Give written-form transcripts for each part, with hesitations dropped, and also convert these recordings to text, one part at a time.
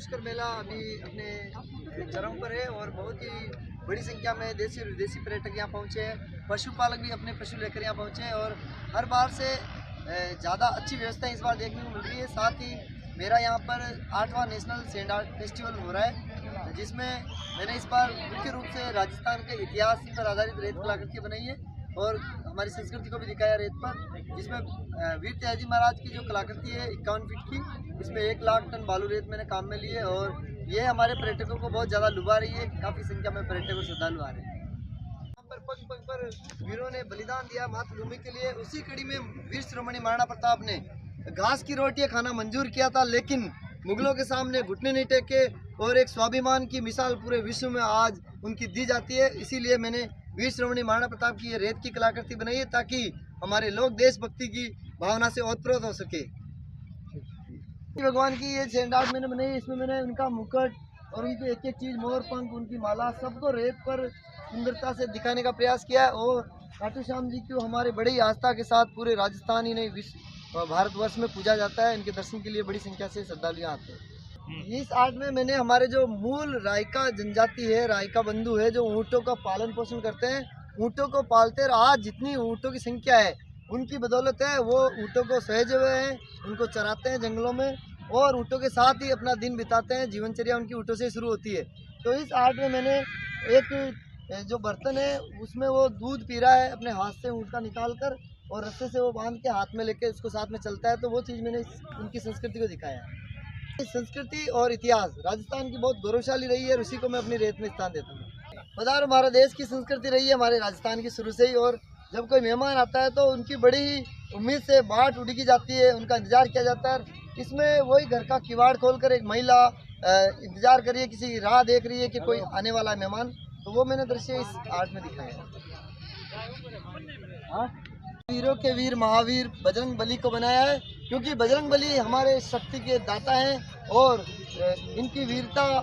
पुष्कर मेला अभी अपने चरम पर है और बहुत ही बड़ी संख्या में देशी और विदेशी पर्यटक यहाँ पहुँचे हैं। पशुपालक भी अपने पशु लेकर यहाँ पहुँचे हैं और हर बार से ज़्यादा अच्छी व्यवस्था इस बार देखने को मिल रही है। साथ ही मेरा यहाँ पर 8वां नेशनल सैंड आर्ट फेस्टिवल हो रहा है, जिसमें मैंने इस बार मुख्य रूप से राजस्थान के इतिहास पर आधारित रेत कलाकृति बनाई है और हमारी संस्कृति को भी दिखाया रेत पर, जिसमें वीर त्याजी महाराज की जो कलाकृति है 51 फीट की, इसमें 1 लाख टन बालू रेत मैंने काम में ली है और ये हमारे पर्यटकों को बहुत ज़्यादा लुभा रही है। काफ़ी संख्या में पर्यटक और श्रद्धालु आ रहे हैं। यहाँ पर पग पग पर वीरों ने बलिदान दिया मातृभूमि के लिए। उसी कड़ी में वीर शिरोमणि महाराणा प्रताप ने घास की रोटियां खाना मंजूर किया था, लेकिन मुगलों के सामने घुटने नहीं टेके और एक स्वाभिमान की मिसाल पूरे विश्व में आज उनकी दी जाती है। इसीलिए मैंने वीर शिरोमणि महाराणा प्रताप की ये रेत की कलाकृति बनाई है, ताकि हमारे लोग देशभक्ति की भावना से ओतप्रोत हो सके। भगवान की ये सैंड आर्ट मैंने बनाई, इसमें मैंने उनका मुकुट और उनकी एक एक चीज़, मोर पंख, उनकी माला, सबको रेत पर सुंदरता से दिखाने का प्रयास किया और खाटू श्याम जी को हमारे बड़ी आस्था के साथ पूरे राजस्थान ही नहीं विश्व भारतवर्ष में पूजा जाता है। इनके दर्शन के लिए बड़ी संख्या से श्रद्धालु यहाँ आते हैं। इस आर्ट में मैंने हमारे जो मूल रायका जनजाति है, रायका बंधु है, जो ऊँटों का पालन पोषण करते हैं, ऊँटों को पालते हैं, आज जितनी ऊँटों की संख्या है उनकी बदौलत है। वो ऊँटों को सहेजे हुए हैं, उनको चराते हैं जंगलों में और ऊँटों के साथ ही अपना दिन बिताते हैं। जीवनचर्या उनकी ऊँटों से शुरू होती है। तो इस आर्ट में मैंने एक जो बर्तन है उसमें वो दूध पी रहा है अपने हाथ से ऊँट का निकाल कर और रस्से से वो बांध के हाथ में लेके उसको साथ में चलता है। तो वो चीज़ मैंने उनकी संस्कृति को दिखाया है। संस्कृति और इतिहास राजस्थान की बहुत गौरवशाली रही है और उसी को मैं अपनी रेत में स्थान देता हूँ। पधारो, हमारे देश की संस्कृति रही है हमारे राजस्थान की शुरू से ही, और जब कोई मेहमान आता है तो उनकी बड़ी ही उम्मीद से बाट उड़की जाती है, उनका इंतजार किया जाता है। इसमें वही घर का किवाड़ खोलकर एक महिला इंतजार कर रही है, किसी राह देख रही है कि कोई आने वाला है मेहमान, तो वो मैंने दृश्य इस आर्ट में दिखाया है। वीरों के वीर महावीर बजरंग बली को बनाया है, क्योंकि बजरंग बली हमारे शक्ति के दाता हैं और इनकी वीरता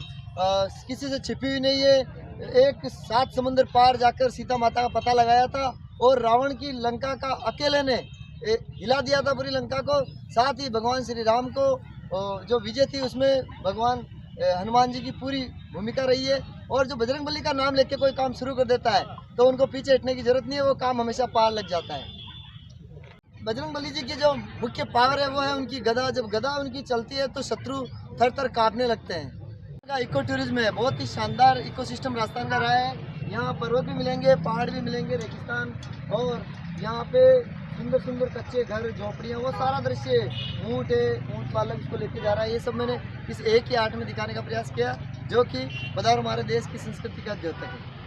किसी से छिपी हुई नहीं है। एक 7 समुद्र पार जाकर सीता माता का पता लगाया था और रावण की लंका का अकेले ने हिला दिया था पूरी लंका को। साथ ही भगवान श्री राम को जो विजय थी उसमें भगवान हनुमान जी की पूरी भूमिका रही है। और जो बजरंग बली का नाम लेके कोई काम शुरू कर देता है तो उनको पीछे हटने की जरूरत नहीं है, वो काम हमेशा पार लग जाता है। बजरंग बली जी की जो मुख्य पावर है वो है उनकी गदा। जब गदा उनकी चलती है तो शत्रु थर थर कांपने लगते हैं। इको टूरिज्म है, बहुत ही शानदार इकोसिस्टम राजस्थान का रहा है। यहाँ पर्वत भी मिलेंगे, पहाड़ भी मिलेंगे, रेगिस्तान, और यहाँ पे सुंदर सुंदर कच्चे घर, झोपड़ियाँ, वो सारा दृश्य। ऊँट है, ऊँट पालक उसको लेके जा रहा है। ये सब मैंने इस एक ही आर्ट में दिखाने का प्रयास किया, जो कि पधारो हमारे देश की संस्कृति का द्योतक है।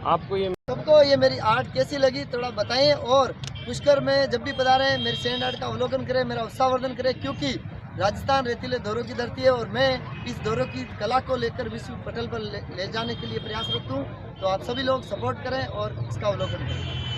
आपको ये सबको ये मेरी आर्ट कैसी लगी थोड़ा बताएं, और पुष्कर में जब भी पधारें मेरे सैंड आर्ट का अवलोकन करें, मेरा उत्साहवर्धन करें, क्योंकि राजस्थान रेतीले दौरों की धरती है और मैं इस दौरों की कला को लेकर विश्व पटल पर ले जाने के लिए प्रयासरत हूँ। तो आप सभी लोग सपोर्ट करें और इसका अवलोकन करें।